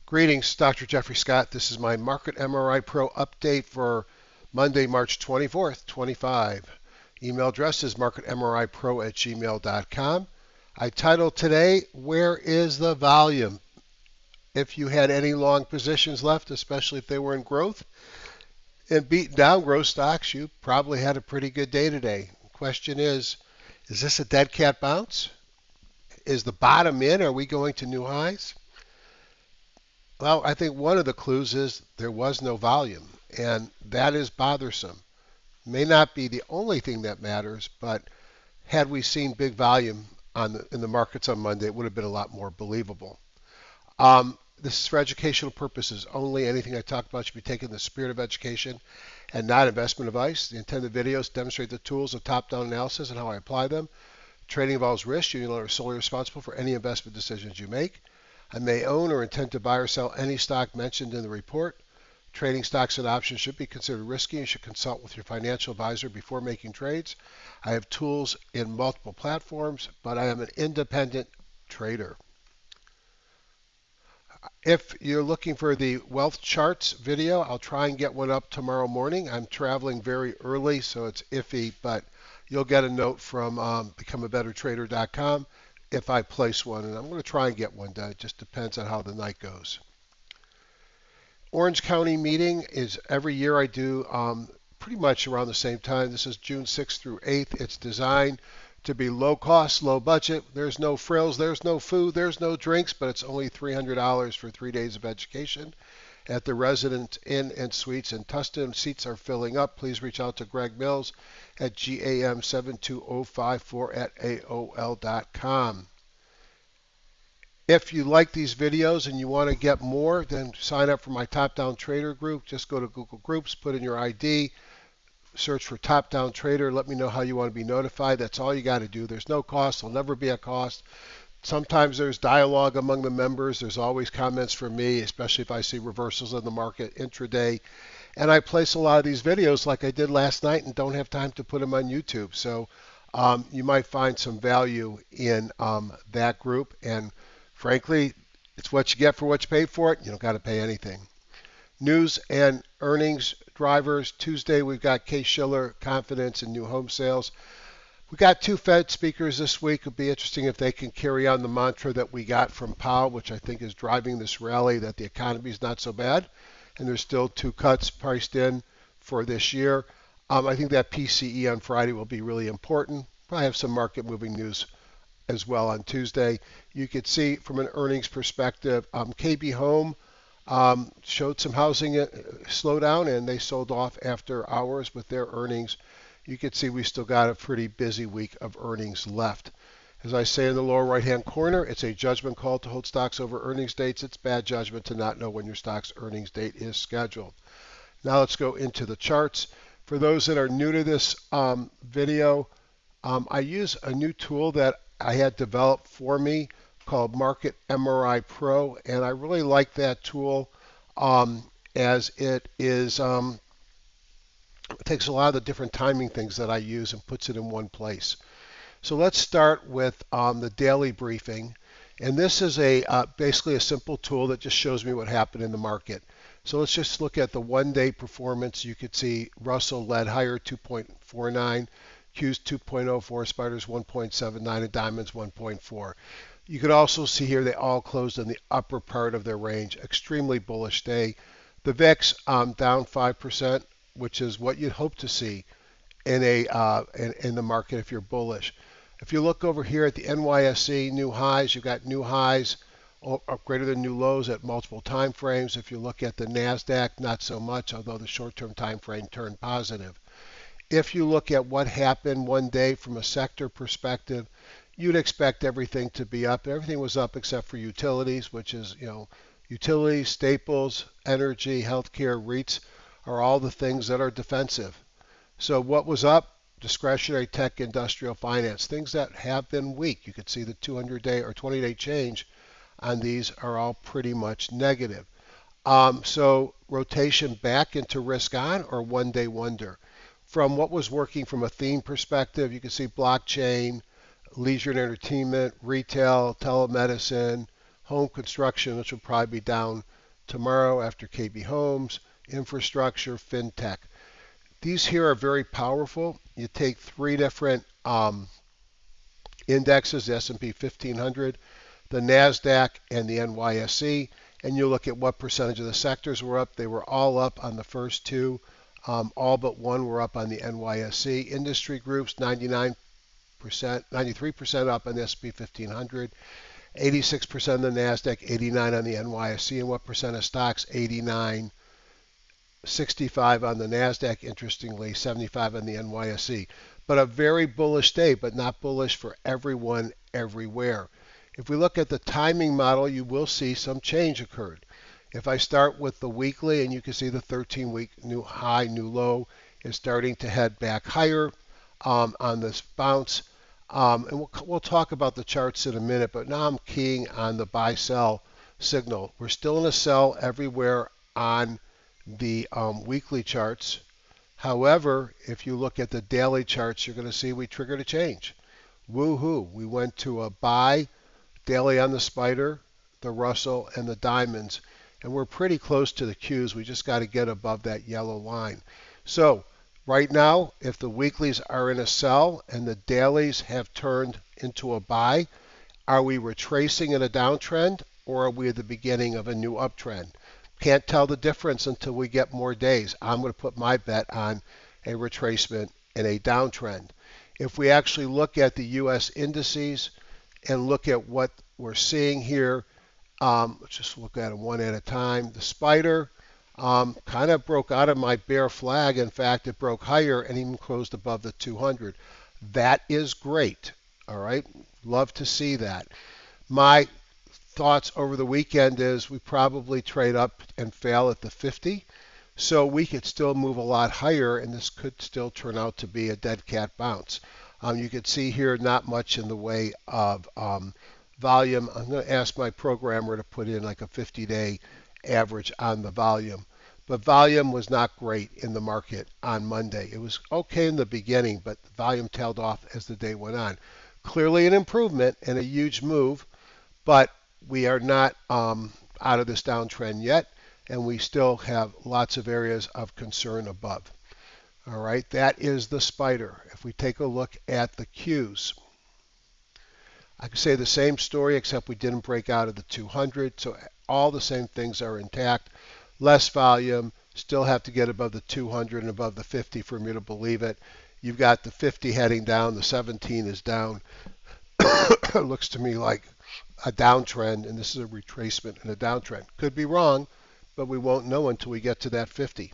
Greetings, Dr. Jeffrey Scott. This is my Market MRI Pro update for Monday, March 24th, 25. Email address is marketmripro@gmail.com. I titled today, Where is the Volume? If you had any long positions left, especially if they were in growth and beaten down growth stocks, you probably had a pretty good day today. The question is this a dead cat bounce? Is the bottom in? Are we going to new highs? Well, I think one of the clues is there was no volume, and that is bothersome. May not be the only thing that matters, but had we seen big volume in the markets on Monday, it would have been a lot more believable. This is for educational purposes only. Anything I talk about should be taken in the spirit of education and not investment advice. The intended videos demonstrate the tools of top-down analysis and how I apply them. Trading involves risk. You are solely responsible for any investment decisions you make. I may own or intend to buy or sell any stock mentioned in the report. Trading stocks and options should be considered risky. You should consult with your financial advisor before making trades. I have tools in multiple platforms, but I am an independent trader. If you're looking for the wealth charts video, I'll try and get one up tomorrow morning. I'm traveling very early, so it's iffy, but you'll get a note from becomeabettertrader.com if I place one, and I'm going to try and get one done. It just depends on how the night goes. Orange County meeting is every year I do pretty much around the same time. This is June 6th through 8th. It's designed to be low cost, low budget. There's no frills, there's no food, there's no drinks, but it's only $300 for 3 days of education at the Resident Inn and Suites in Tustin. Seats are filling up. Please reach out to Greg Mills at gam72054@aol.com. If you like these videos and you want to get more, then sign up for my Top Down Trader group. Just go to Google Groups, put in your ID, search for Top Down Trader. Let me know how you want to be notified. That's all you got to do. There's no cost. There'll never be a cost. Sometimes there's dialogue among the members. There's always comments from me, especially if I see reversals in the market intraday. And I place a lot of these videos like I did last night and don't have time to put them on YouTube. So you might find some value in that group. And frankly, it's what you get for what you pay for it. You don't got to pay anything. News and earnings drivers. Tuesday, we've got Case-Shiller confidence in new home sales. We got 2 Fed speakers this week. It'll be interesting if they can carry on the mantra that we got from Powell, which I think is driving this rally, that the economy is not so bad. And there's still 2 cuts priced in for this year. I think that PCE on Friday will be really important. I have some market moving news as well on Tuesday. You could see from an earnings perspective, KB Home showed some housing slowdown, and they sold off after hours with their earnings. You can see we still got a pretty busy week of earnings left. As I say in the lower right-hand corner, it's a judgment call to hold stocks over earnings dates. It's bad judgment to not know when your stock's earnings date is scheduled. Now let's go into the charts. For those that are new to this video, I use a new tool that I had developed for me called Market MRI Pro, and I really like that tool as it is it takes a lot of the different timing things that I use and puts it in one place. So let's start with the daily briefing. And this is basically a simple tool that just shows me what happened in the market. So let's just look at the one-day performance. You could see Russell led higher 2.49, Q's 2.04, Spiders 1.79, and Diamonds 1.4. You could also see here they all closed in the upper part of their range. Extremely bullish day. The VIX down 5%. Which is what you'd hope to see in the market if you're bullish. If you look over here at the NYSE new highs, you've got new highs greater than new lows at multiple time frames. If you look at the NASDAQ, not so much, although the short-term time frame turned positive. If you look at what happened one day from a sector perspective, you'd expect everything to be up. Everything was up except for utilities, which is, utilities, staples, energy, healthcare, REITs are all the things that are defensive. So what was up? Discretionary, tech, industrial, finance, things that have been weak. You could see the 200-day or 20-day change on these are all pretty much negative. So rotation back into risk on or one-day wonder. From what was working from a theme perspective, you can see blockchain, leisure and entertainment, retail, telemedicine, home construction, which will probably be down tomorrow after KB Homes, infrastructure, fintech. These here are very powerful. You take three different indexes, the S&P 1500, the NASDAQ, and the NYSE, and you look at what percentage of the sectors were up. They were all up on the first two. All but one were up on the NYSE. Industry groups, 99%, 93% up on the S&P 1500, 86% on the NASDAQ, 89 on the NYSE, and what percent of stocks? 89, 65 on the NASDAQ, interestingly, 75 on the NYSE. But a very bullish day, but not bullish for everyone everywhere. If we look at the timing model, you will see some change occurred. If I start with the weekly, and you can see the 13-week new high, new low is starting to head back higher on this bounce. And we'll talk about the charts in a minute, but now I'm keying on the buy-sell signal. We're still in a sell everywhere on the weekly charts. However, if you look at the daily charts, you're going to see we triggered a change. Woohoo! We went to a buy daily on the spider, the Russell, and the diamonds, and we're pretty close to the Qs. We just got to get above that yellow line. So right now, if the weeklies are in a sell and the dailies have turned into a buy, are we retracing in a downtrend, or are we at the beginning of a new uptrend? Can't tell the difference until we get more days. I'm going to put my bet on a retracement and a downtrend. If we actually look at the U.S. indices and look at what we're seeing here, let's just look at them one at a time. The spider kind of broke out of my bear flag. In fact, it broke higher and even closed above the 200. That is great. All right, love to see that. My thoughts over the weekend is we probably trade up and fail at the 50. So we could still move a lot higher, and this could still turn out to be a dead cat bounce. You can see here not much in the way of volume. I'm going to ask my programmer to put in like a 50-day average on the volume. But volume was not great in the market on Monday. It was okay in the beginning, but the volume tailed off as the day went on. Clearly an improvement and a huge move, but we are not out of this downtrend yet, and we still have lots of areas of concern above. All right, that is the spider. If we take a look at the Qs, I could say the same story, except we didn't break out of the 200, so all the same things are intact. Less volume, still have to get above the 200 and above the 50 for me to believe it. You've got the 50 heading down, the 17 is down. It looks to me like a downtrend, and this is a retracement and a downtrend. Could be wrong, but we won't know until we get to that 50.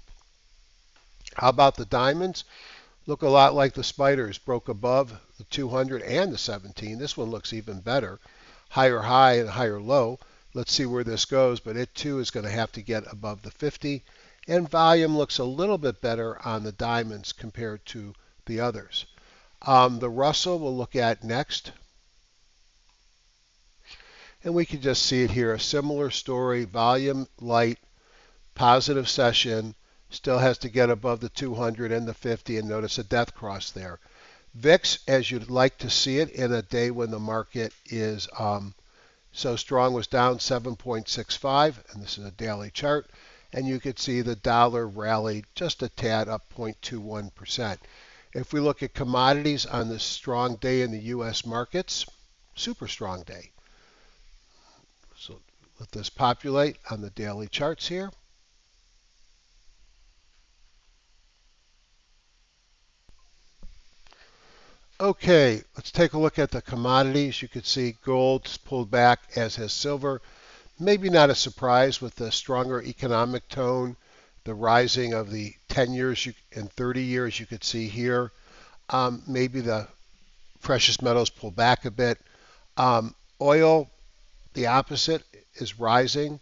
How about the diamonds? Look a lot like the spiders, broke above the 200 and the 17. This one looks even better. Higher high and higher low. Let's see where this goes, but it too is going to have to get above the 50. And volume looks a little bit better on the diamonds compared to the others. The Russell we'll look at next. And we can just see it here, a similar story, volume light, positive session, still has to get above the 200 and the 50, and notice a death cross there. VIX, as you'd like to see it in a day when the market is so strong, was down 7.65, and this is a daily chart, and you could see the dollar rallied just a tad up 0.21%. If we look at commodities on this strong day in the U.S. markets, super strong day. So let this populate on the daily charts here. Okay, let's take a look at the commodities. You can see gold's pulled back, as has silver. Maybe not a surprise with the stronger economic tone, the rising of the 10 years and 30 years you could see here. Maybe the precious metals pull back a bit. Oil, the opposite, is rising.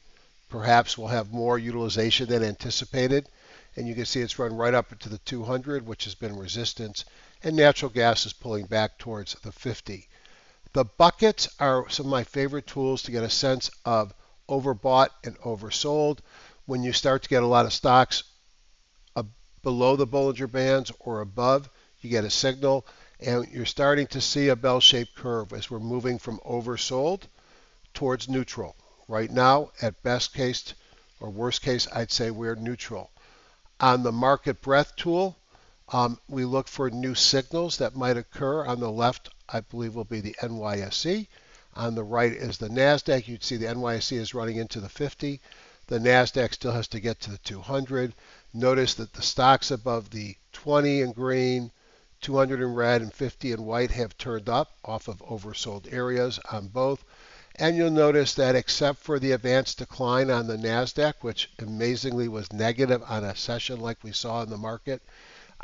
Perhaps we'll have more utilization than anticipated. And you can see it's run right up into the 200, which has been resistance. And natural gas is pulling back towards the 50. The buckets are some of my favorite tools to get a sense of overbought and oversold. When you start to get a lot of stocks below the Bollinger Bands or above, you get a signal, and you're starting to see a bell-shaped curve as we're moving from oversold towards neutral. Right now, at best case, or worst case, I'd say we're neutral. On the market breadth tool, we look for new signals that might occur. On the left, I believe, will be the NYSE. On the right is the NASDAQ. You'd see the NYSE is running into the 50. The NASDAQ still has to get to the 200. Notice that the stocks above the 20 in green, 200 in red, and 50 in white have turned up off of oversold areas on both. And you'll notice that except for the advanced decline on the NASDAQ, which amazingly was negative on a session like we saw in the market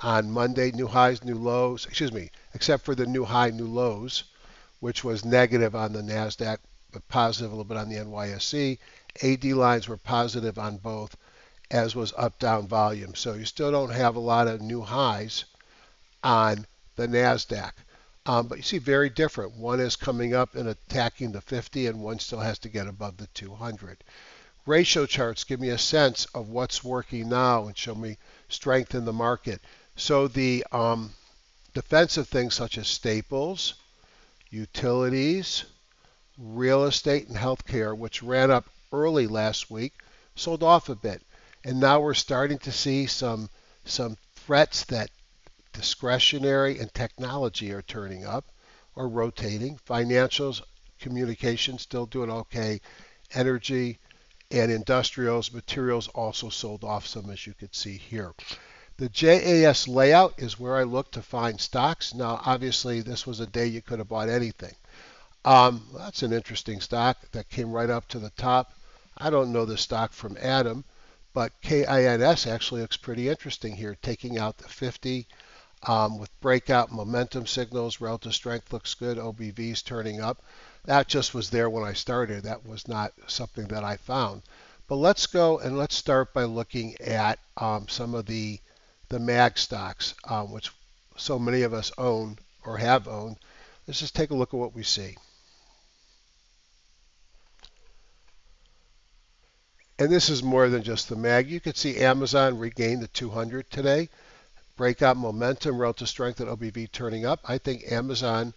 on Monday, new highs, new lows, except for the new high, new lows, which was negative on the NASDAQ, but positive a little bit on the NYSE. AD lines were positive on both, as was up-down volume. So you still don't have a lot of new highs on the NASDAQ. But you see very different. One is coming up and attacking the 50, and one still has to get above the 200. Ratio charts give me a sense of what's working now and show me strength in the market. So the defensive things such as staples, utilities, real estate, and healthcare, which ran up early last week, sold off a bit. And now we're starting to see some threats that discretionary and technology are turning up or rotating. Financials, communications still doing okay. Energy and industrials, materials also sold off some, as you could see here. The JAS layout is where I look to find stocks. Now, obviously, this was a day you could have bought anything. That's an interesting stock that came right up to the top. I don't know the stock from Adam, but KINS actually looks pretty interesting here, taking out the 50 with breakout momentum signals. Relative strength looks good. OBV's turning up. That just was there when I started. That was not something that I found. But let's go and let's start by looking at some of the MAG stocks, which so many of us own or have owned. Let's just take a look at what we see. And this is more than just the MAG. You could see Amazon regain the 200 today. Breakout momentum, relative strength, and OBV turning up. I think Amazon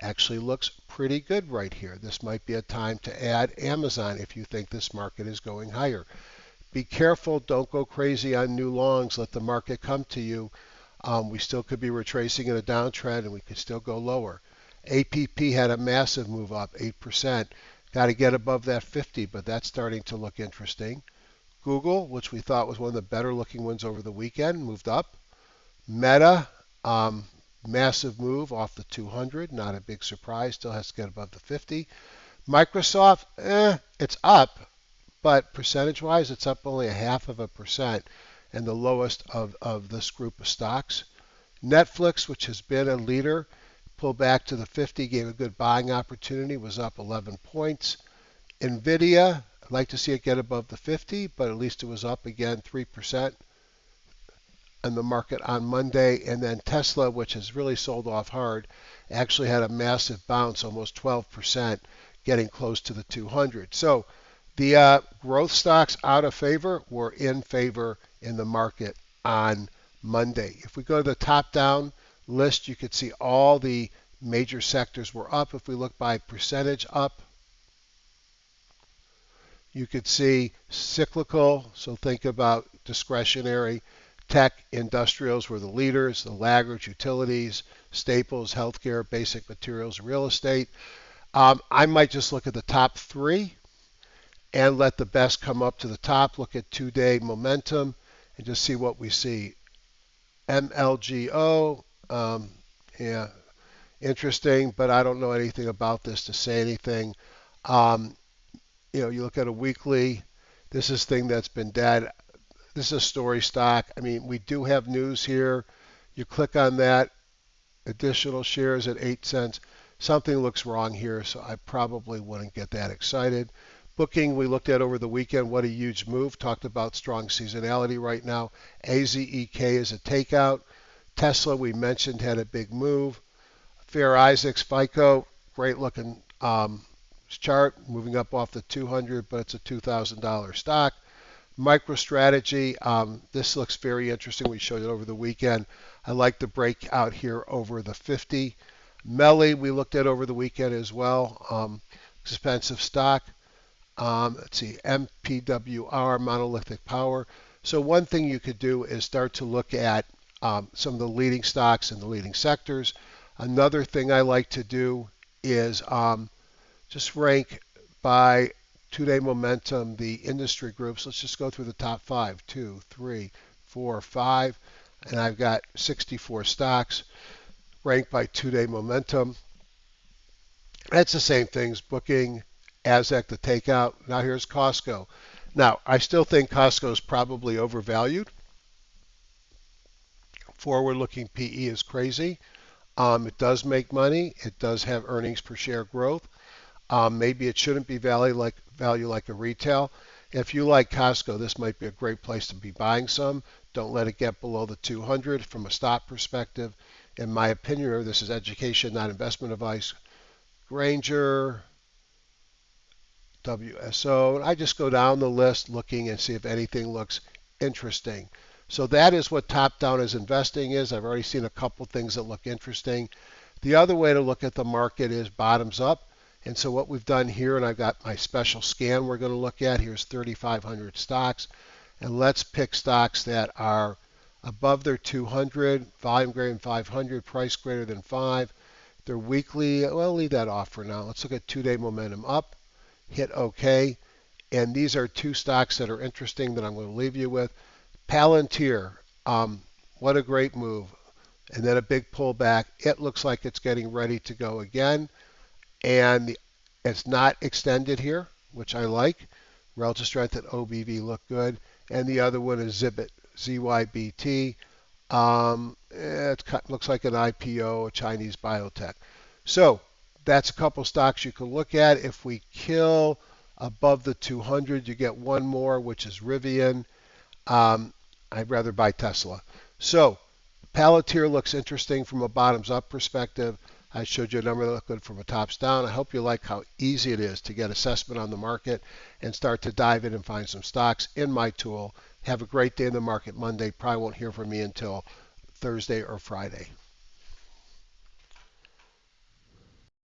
actually looks pretty good right here. This might be a time to add Amazon if you think this market is going higher. Be careful, don't go crazy on new longs. Let the market come to you. We still could be retracing in a downtrend and we could still go lower. APP had a massive move up, 8%. Got to get above that 50, but that's starting to look interesting. Google, which we thought was one of the better looking ones over the weekend, moved up. Meta, massive move off the 200, not a big surprise, still has to get above the 50. Microsoft, it's up, but percentage-wise, it's up only 0.5%, and the lowest of this group of stocks. Netflix, which has been a leader, pulled back to the 50, gave a good buying opportunity, was up 11 points. Nvidia, I'd like to see it get above the 50, but at least it was up again 3% in the market on Monday. And then Tesla, which has really sold off hard, actually had a massive bounce, almost 12%, getting close to the 200. So the growth stocks out of favor were in favor in the market on Monday. If we go to the top-down list, you could see all the major sectors were up. If we look by percentage up, you could see cyclical, so think about discretionary. Tech, industrials were the leaders, the laggards, utilities, staples, healthcare, basic materials, real estate. I might just look at the top three and let the best come up to the top. Look at 2-day momentum and just see what we see. MLGO, yeah, interesting, but I don't know anything about this to say anything. You look at a weekly, this is thing that's been dead. This is a story stock. I mean, we do have news here. You click on that, additional shares at 8 cents. Something looks wrong here, so I probably wouldn't get that excited. Booking, we looked at over the weekend. What a huge move. Talked about strong seasonality right now. AZEK is a takeout. Tesla, we mentioned, had a big move. Fair Isaacs, FICO, great looking chart, moving up off the 200, but it's a $2,000 stock. MicroStrategy, this looks very interesting. We showed it over the weekend. I like the breakout here over the 50. Melly, we looked at over the weekend as well. Expensive stock. Let's see, MPWR, monolithic power. So one thing you could do is start to look at some of the leading stocks in the leading sectors. Another thing I like to do is just rank by 2-day momentum the industry groups. Let's just go through the top 5, 2, 3, 4, 5, and I've got 64 stocks ranked by 2-day momentum. That's the same things, booking, ASEC, the takeout. Now here's Costco. Now, I still think Costco is probably overvalued. Forward-looking PE is crazy. It does make money. It does have earnings per share growth. Maybe it shouldn't be value like a retail. If you like Costco, this might be a great place to be buying some. Don't let it get below the 200 from a stock perspective. In my opinion, this is education, not investment advice. Granger, WSO. And I just go down the list looking and see if anything looks interesting. So that is what top-down is investing is. I've already seen a couple things that look interesting. The other way to look at the market is bottoms up. And so what we've done here, and I've got my special scan we're going to look at. Here's 3,500 stocks. And let's pick stocks that are above their 200, volume greater than 500, price greater than 5. They're weekly. Well, leave that off for now. Let's look at 2-day momentum up. Hit OK. And these are two stocks that are interesting that I'm going to leave you with. Palantir, what a great move. And then a big pullback. It looks like it's getting ready to go again. And it's not extended here, which I like. Relative strength and OBV look good. And the other one is Zibit, ZYBT. It looks like an IPO, a Chinese biotech. So that's a couple stocks you can look at. If we kill above the 200, you get one more, which is Rivian. I'd rather buy Tesla. So Palantir looks interesting from a bottoms-up perspective. I showed you a number that look good from a tops down. I hope you like how easy it is to get assessment on the market and start to dive in and find some stocks in my tool. Have a great day in the market Monday. Probably won't hear from me until Thursday or Friday.